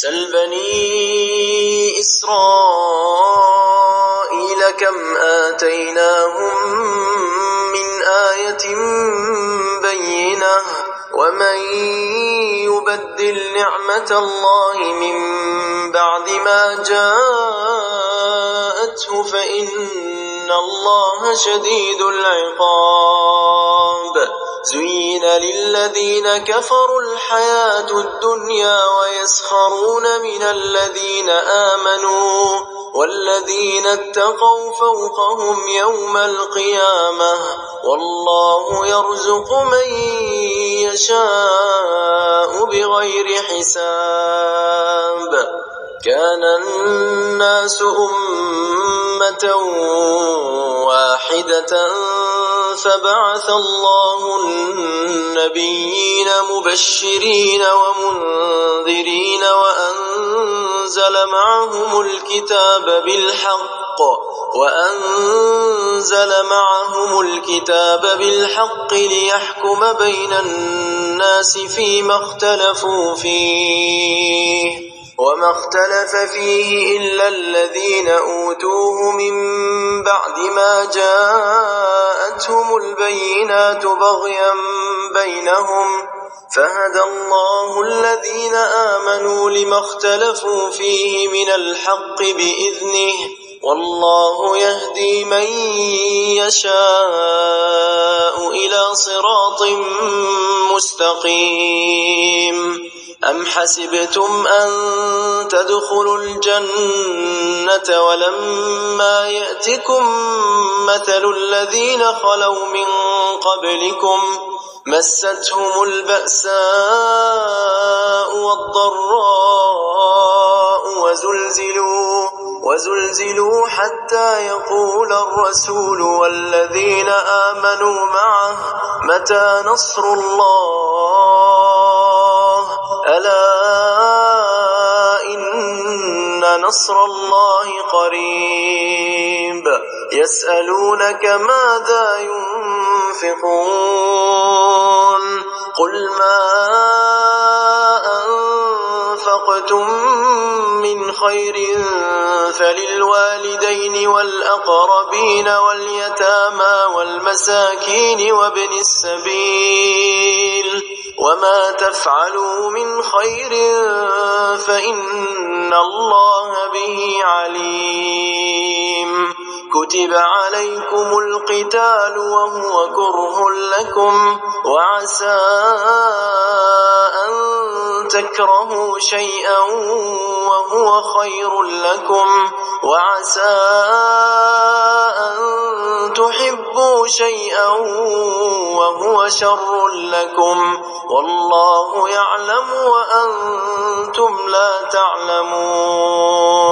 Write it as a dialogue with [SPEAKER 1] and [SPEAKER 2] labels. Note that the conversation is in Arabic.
[SPEAKER 1] سل بني إسرائيل كم آتيناهم من آية بينة ومن يبدل نعمة الله من بعد ما جاءته فإن الله شديد العقاب. زين للذين كفروا الحياة الدنيا ويسخرون من الذين آمنوا والذين اتقوا فوقهم يوم القيامة والله يرزق من يشاء بغير حساب. كان الناس أمة واحدة فبعث الله النبيين مبشرين ومنذرين وأنزل معهم الكتاب بالحق ليحكم بين الناس فيما اختلفوا فيه وما اختلف فيه إلا الذين أوتوه من بعد ما جاءتهم البينات بغيا بينهم فهدى الله الذين آمنوا لما اختلفوا فيه من الحق بإذنه والله يهدي من يشاء إلى صراط مستقيم. أم حسبتم أن تدخلوا الجنة ولما يأتكم مثل الذين خلوا من قبلكم مستهم البأساء والضراء وزلزلوا حتى يقول الرسول والذين آمنوا معه متى نصر الله ألا إن نصر الله قريب. يسألونك ماذا ينفقون قل ما أنفقتم من خير فللوالدين والأقربين واليتامى والمساكين وابن السبيل وما تفعلوا من خير فإن الله به عليم. كتب عليكم القتال وهو كره لكم وعسى أن تكرهوا شيئا وهو خير لكم وعسى أن تحبوا شيئا وهو شر لكم والله يعلم وأنتم لا تعلمون.